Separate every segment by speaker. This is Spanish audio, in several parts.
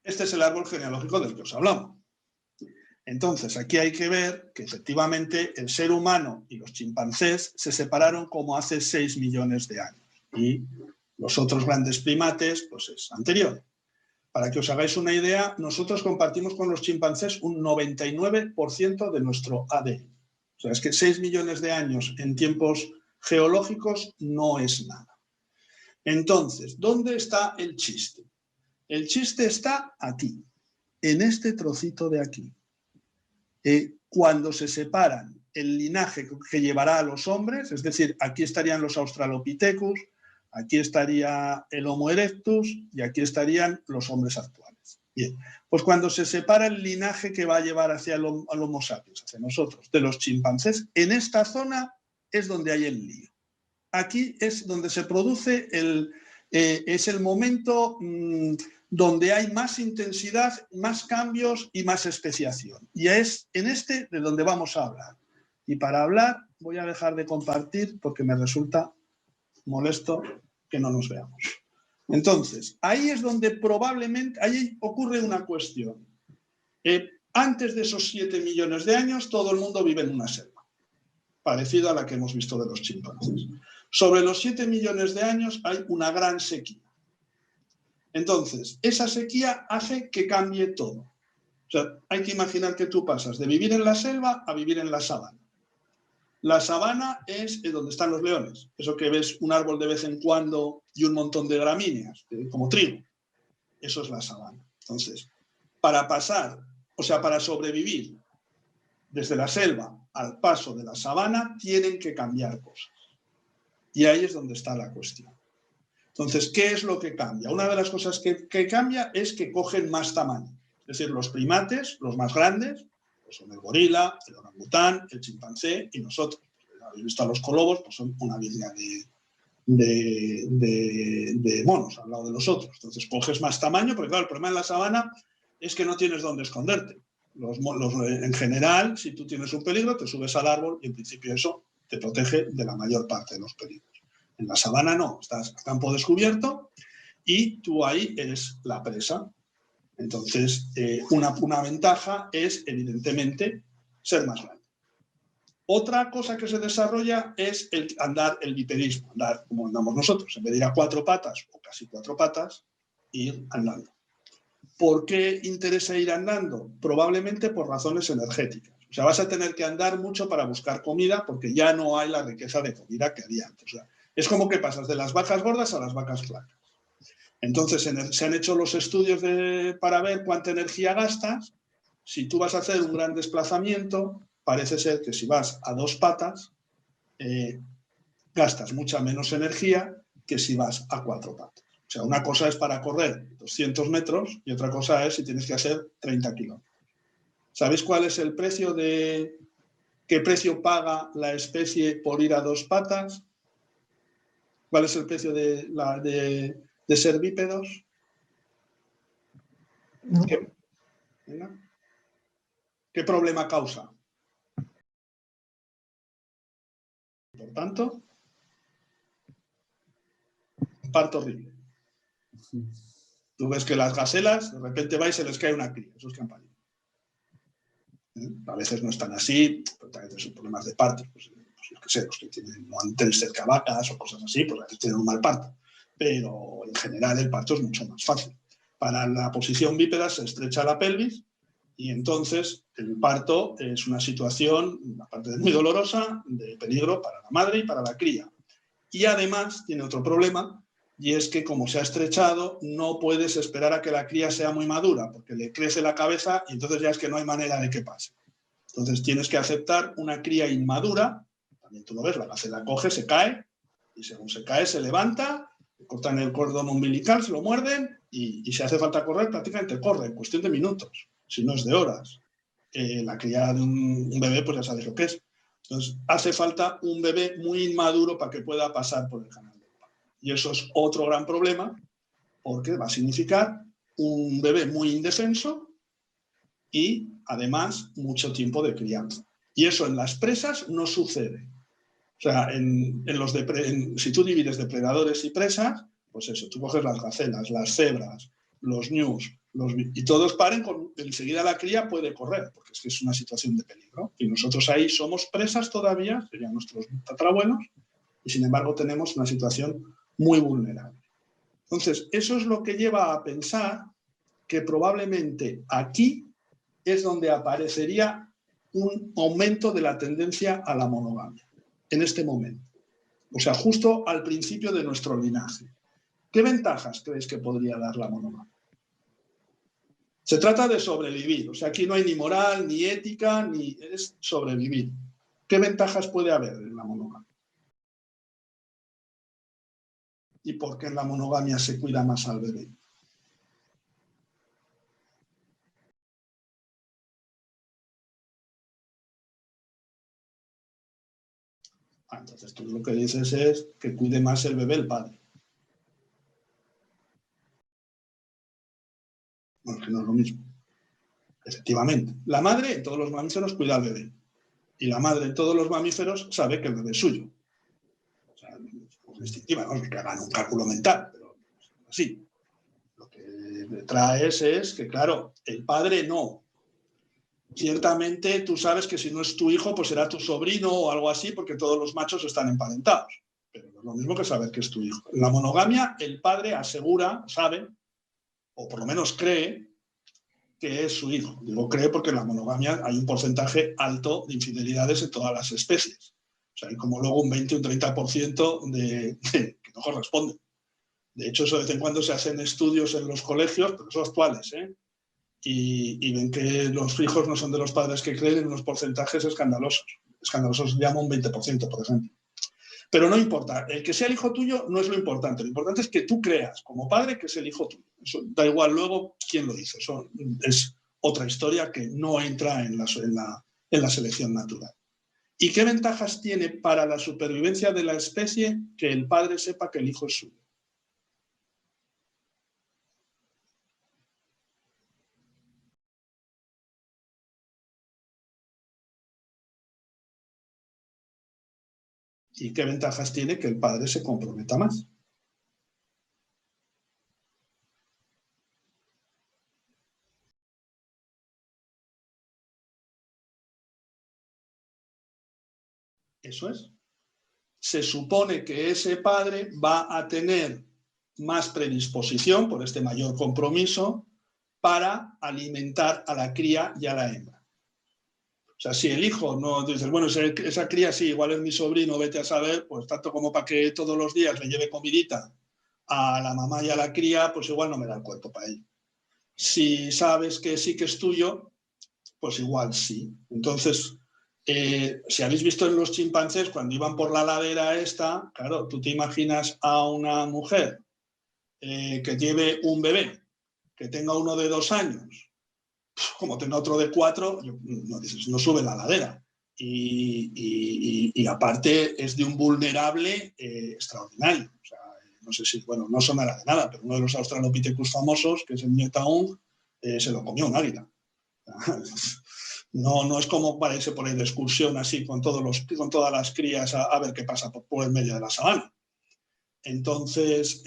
Speaker 1: Este es el árbol genealógico del que os hablamos. Entonces, aquí hay que ver que efectivamente el ser humano y los chimpancés se separaron como hace 6 millones de años. Y los otros grandes primates, pues es anterior. Para que os hagáis una idea, nosotros compartimos con los chimpancés un 99% de nuestro ADN. O sea, es que 6 millones de años en tiempos geológicos no es nada. Entonces, ¿dónde está el chiste? El chiste está aquí, en este trocito de aquí. Cuando se separan el linaje que llevará a los hombres, es decir, aquí estarían los Australopithecus, aquí estaría el Homo erectus y aquí estarían los hombres actuales. Bien, pues cuando se separa el linaje que va a llevar hacia el Homo sapiens, hacia nosotros, de los chimpancés, en esta zona es donde hay el lío. Aquí es donde se produce es el momento donde hay más intensidad, más cambios y más especiación. Y es en este de donde vamos a hablar. Y para hablar voy a dejar de compartir porque me resulta molesto que no nos veamos. Entonces, ahí es donde probablemente, ahí ocurre una cuestión. Antes de esos 7 millones de años, todo el mundo vive en una selva, parecida a la que hemos visto de los chimpancés. Sobre los 7 millones de años hay una gran sequía. Entonces, esa sequía hace que cambie todo. O sea, hay que imaginar que tú pasas de vivir en la selva a vivir en la sabana. La sabana es donde están los leones. Eso que ves un árbol de vez en cuando y un montón de gramíneas, como trigo. Eso es la sabana. Entonces, para pasar, o sea, para sobrevivir desde la selva al paso de la sabana, tienen que cambiar cosas. Y ahí es donde está la cuestión. Entonces, ¿qué es lo que cambia? Una de las cosas que cambia es que cogen más tamaño. Es decir, los primates, los más grandes, pues son el gorila, el orangután, el chimpancé y nosotros. Habéis visto a los colobos, pues son una virga de monos al lado de los otros. Entonces, coges más tamaño, porque claro, el problema en la sabana es que no tienes dónde esconderte. En general, si tú tienes un peligro, te subes al árbol y en principio eso te protege de la mayor parte de los peligros. En la sabana no, estás a campo descubierto y tú ahí eres la presa. Entonces, una ventaja es, evidentemente, ser más grande. Otra cosa que se desarrolla es el bipedismo, andar como andamos nosotros, en vez de ir a 4 patas o casi 4 patas, ir andando. ¿Por qué interesa ir andando? Probablemente por razones energéticas. O sea, vas a tener que andar mucho para buscar comida porque ya no hay la riqueza de comida que había antes. O sea, es como que pasas de las vacas gordas a las vacas flacas. Entonces, se han hecho los estudios para ver cuánta energía gastas. Si tú vas a hacer un gran desplazamiento, parece ser que si vas a 2 patas, gastas mucha menos energía que si vas a 4 patas. O sea, una cosa es para correr 200 metros y otra cosa es si tienes que hacer 30 kilómetros. ¿Sabéis cuál es el precio qué precio paga la especie por ir a 2 patas? ¿Cuál es el precio de ser bípedos?
Speaker 2: No.
Speaker 1: ¿Qué problema causa? Por tanto, un parto horrible. Tú ves que las gacelas, de repente va y se les cae una cría, eso es campanilla. A veces no están así, pero también son problemas de parto. Pues yo qué sé, los que no han tenido cerca vacas o cosas así, pues a veces tienen un mal parto. Pero en general el parto es mucho más fácil. Para la posición bípeda se estrecha la pelvis y entonces el parto es una situación, aparte de muy dolorosa, de peligro para la madre y para la cría. Y además tiene otro problema, y es que como se ha estrechado, no puedes esperar a que la cría sea muy madura, porque le crece la cabeza y entonces ya es que no hay manera de que pase. Entonces tienes que aceptar una cría inmadura, también tú lo ves, la gacela coge, se cae, y según se cae se levanta, cortan el cordón umbilical, se lo muerden, y si hace falta correr, prácticamente corre, en cuestión de minutos, si no es de horas. La cría de un bebé, pues ya sabes lo que es. Entonces, hace falta un bebé muy inmaduro para que pueda pasar por el canal del parto. Y eso es otro gran problema, porque va a significar un bebé muy indefenso y, además, mucho tiempo de crianza. Y eso en las presas no sucede. O sea, si tú divides depredadores y presas, pues eso, tú coges las gacelas, las cebras, los ñus, y todos paren, enseguida la cría puede correr, porque es que es una situación de peligro. Y nosotros ahí somos presas todavía, serían nuestros tatarabuelos, y sin embargo tenemos una situación muy vulnerable. Entonces, eso es lo que lleva a pensar que probablemente aquí es donde aparecería un aumento de la tendencia a la monogamia, en este momento. O sea, justo al principio de nuestro linaje. ¿Qué ventajas creéis que podría dar la monogamia? Se trata de sobrevivir, o sea, aquí no hay ni moral, ni ética, ni es sobrevivir. ¿Qué ventajas puede haber en la monogamia? ¿Y por qué en la monogamia se cuida más al bebé? Entonces tú lo que dices es que cuide más el bebé el padre. Bueno, es que no es lo mismo. Efectivamente, la madre en todos los mamíferos cuida al bebé. Y la madre en todos los mamíferos sabe que el bebé es suyo. O sea, es instintiva, no es que hagan un cálculo mental, pero así. Lo que traes es que, claro, el padre no. Ciertamente tú sabes que si no es tu hijo, pues será tu sobrino o algo así, porque todos los machos están emparentados. Pero no es lo mismo que saber que es tu hijo. En la monogamia, el padre asegura, sabe, o por lo menos cree, que es su hijo. Digo cree porque en la monogamia hay un porcentaje alto de infidelidades en todas las especies. O sea, hay como luego un 20 o un 30% que no corresponde. De hecho, eso de vez en cuando se hacen estudios en los colegios, pero son actuales, y ven que los hijos no son de los padres que creen en unos porcentajes escandalosos. Escandalosos se llama un 20%, por ejemplo. Pero no importa, el que sea el hijo tuyo no es lo importante es que tú creas como padre que es el hijo tuyo. Eso da igual luego quién lo hizo, eso es otra historia que no entra en la selección natural. ¿Y qué ventajas tiene para la supervivencia de la especie que el padre sepa que el hijo es suyo? ¿Y qué ventajas tiene que el padre se comprometa más? Eso es. Se supone que ese padre va a tener más predisposición por este mayor compromiso para alimentar a la cría y a la hembra. O sea, si el hijo no dices, bueno, esa cría sí, igual es mi sobrino, vete a saber, pues tanto como para que todos los días le lleve comidita a la mamá y a la cría, pues igual no me da el cuerpo para ello. Si sabes que sí que es tuyo, pues igual sí. Entonces, si habéis visto en los chimpancés, cuando iban por la ladera esta, claro, tú te imaginas a una mujer que lleve un bebé, que tenga uno de 2 años, como tenga otro de 4, no sube la ladera. Y aparte es de un vulnerable extraordinario. O sea, no sé si, bueno, no sonará de nada, pero uno de los Australopithecus famosos, que es el Nietaung, se lo comió un águila. No es como para irse por ahí de excursión así con todas las crías a ver qué pasa por el medio de la sabana. Entonces,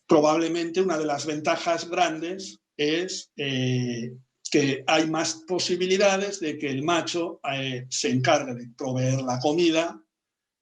Speaker 1: probablemente una de las ventajas grandes es que hay más posibilidades de que el macho se encargue de proveer la comida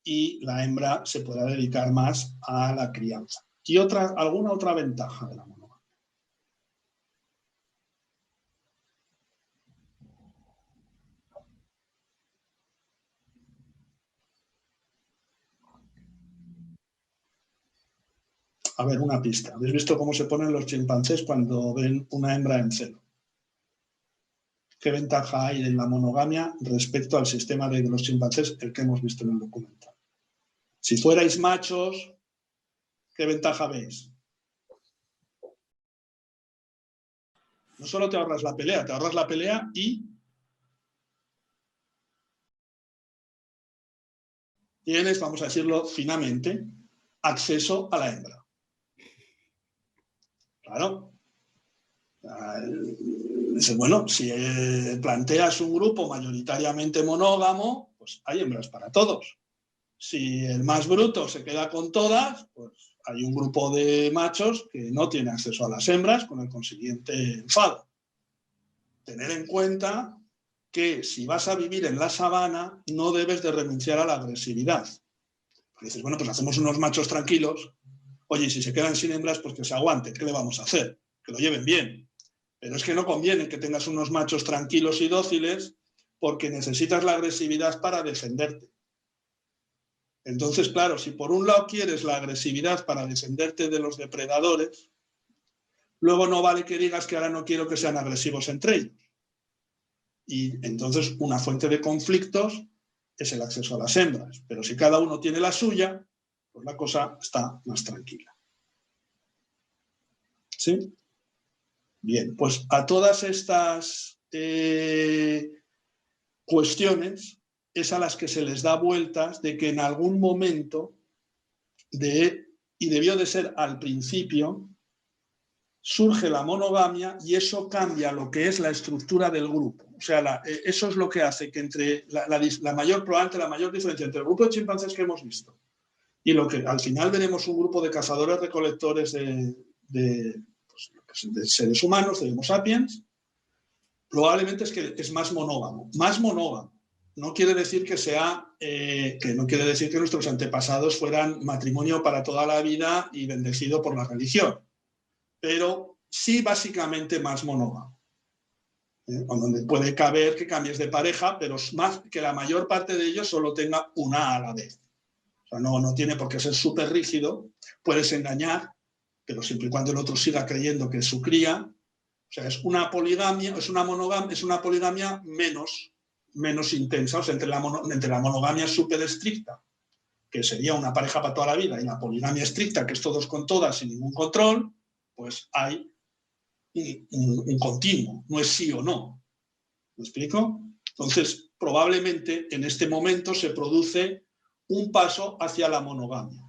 Speaker 1: y la hembra se pueda dedicar más a la crianza. ¿Y alguna otra ventaja de la monogamia? A ver, una pista. ¿Habéis visto cómo se ponen los chimpancés cuando ven una hembra en celo? ¿Qué ventaja hay en la monogamia respecto al sistema de los chimpancés, el que hemos visto en el documental? Si fuerais machos, ¿qué ventaja veis? No solo te ahorras la pelea y tienes, vamos a decirlo finamente, acceso a la hembra. Claro. Bueno, si planteas un grupo mayoritariamente monógamo, pues hay hembras para todos. Si el más bruto se queda con todas, pues hay un grupo de machos que no tiene acceso a las hembras, con el consiguiente enfado. Tener en cuenta que si vas a vivir en la sabana no debes de renunciar a la agresividad. Porque dices, bueno, pues hacemos unos machos tranquilos, oye, y si se quedan sin hembras, pues que se aguanten, ¿qué le vamos a hacer? Que lo lleven bien. Pero es que no conviene que tengas unos machos tranquilos y dóciles porque necesitas la agresividad para defenderte. Entonces, claro, si por un lado quieres la agresividad para defenderte de los depredadores, luego no vale que digas que ahora no quiero que sean agresivos entre ellos. Y entonces una fuente de conflictos es el acceso a las hembras. Pero si cada uno tiene la suya, pues la cosa está más tranquila. ¿Sí? Bien, pues a todas estas cuestiones es a las que se les da vueltas de que en algún momento, y debió de ser al principio, surge la monogamia y eso cambia lo que es la estructura del grupo. O sea, eso es lo que hace que entre la mayor diferencia entre el grupo de chimpancés que hemos visto y lo que al final veremos un grupo de cazadores-recolectores de seres humanos, de Homo sapiens, probablemente es que es más monógamo. Más monógamo. No quiere decir que no quiere decir que nuestros antepasados fueran matrimonio para toda la vida y bendecido por la religión, pero sí básicamente más monógamo. Donde puede caber que cambies de pareja, pero es más que la mayor parte de ellos solo tenga una a la vez. O sea, no tiene por qué ser súper rígido, puedes engañar, pero siempre y cuando el otro siga creyendo que es su cría. O sea, es una poligamia, es una poligamia menos intensa. O sea, entre la monogamia súper estricta, que sería una pareja para toda la vida, y la poligamia estricta, que es todos con todas sin ningún control, pues hay un continuo, no es sí o no. ¿Me explico? Entonces, probablemente en este momento se produce un paso hacia la monogamia.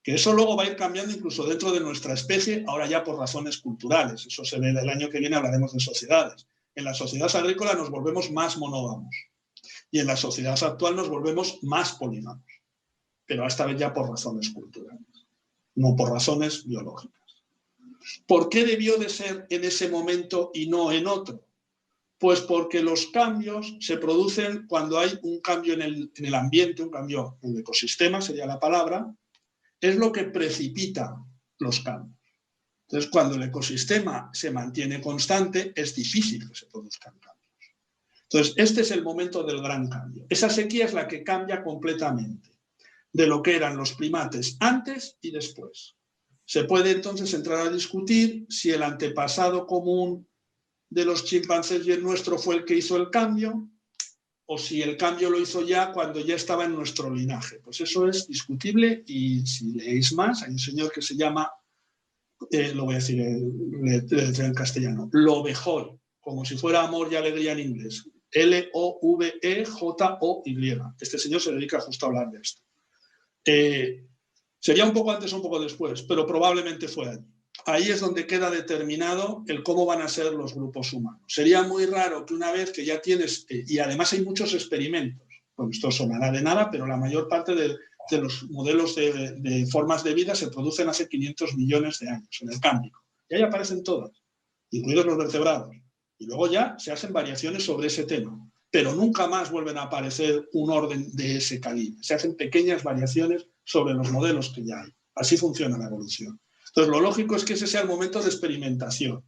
Speaker 1: Que eso luego va a ir cambiando incluso dentro de nuestra especie, ahora ya por razones culturales. Eso se ve el año que viene, hablaremos de sociedades. En la sociedad agrícola nos volvemos más monógamos y en la sociedad actual nos volvemos más polígamos, pero esta vez ya por razones culturales, no por razones biológicas. ¿Por qué debió de ser en ese momento y no en otro? Pues porque los cambios se producen cuando hay un cambio en el ambiente, un cambio en el ecosistema, sería la palabra, es lo que precipita los cambios. Entonces, cuando el ecosistema se mantiene constante, es difícil que se produzcan cambios. Entonces, este es el momento del gran cambio. Esa sequía es la que cambia completamente de lo que eran los primates antes y después. Se puede entonces entrar a discutir si el antepasado común de los chimpancés y el nuestro fue el que hizo el cambio, o si el cambio lo hizo ya cuando ya estaba en nuestro linaje. Pues eso es discutible y si leéis más, hay un señor que se llama, lo voy a decir en castellano, Lovejoy, como si fuera amor y alegría en inglés, Lovejoy. Este señor se dedica justo a hablar de esto. Sería un poco antes o un poco después, pero probablemente fue allí. Ahí es donde queda determinado el cómo van a ser los grupos humanos. Sería muy raro que una vez que ya tienes, y además hay muchos experimentos, bueno, esto sonará de nada, pero la mayor parte de los modelos de formas de vida se producen hace 500 millones de años en el Cámbrico. Y ahí aparecen todas, incluidos los vertebrados. Y luego ya se hacen variaciones sobre ese tema, pero nunca más vuelven a aparecer un orden de ese calibre. Se hacen pequeñas variaciones sobre los modelos que ya hay. Así funciona la evolución. Entonces, lo lógico es que ese sea el momento de experimentación,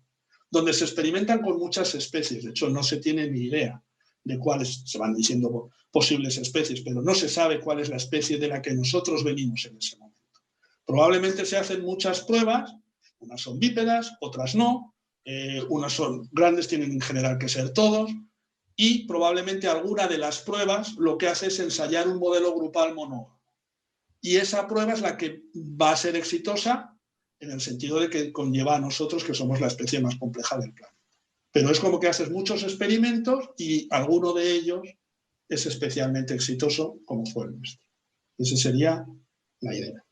Speaker 1: donde se experimentan con muchas especies. De hecho, no se tiene ni idea de cuáles, se van diciendo posibles especies, pero no se sabe cuál es la especie de la que nosotros venimos en ese momento. Probablemente se hacen muchas pruebas, unas son bípedas, otras no, unas son grandes, tienen en general que ser todos, y probablemente alguna de las pruebas lo que hace es ensayar un modelo grupal monógamo. Y esa prueba es la que va a ser exitosa en el sentido de que conlleva a nosotros que somos la especie más compleja del planeta. Pero es como que haces muchos experimentos y alguno de ellos es especialmente exitoso como fue el nuestro. Esa sería la idea.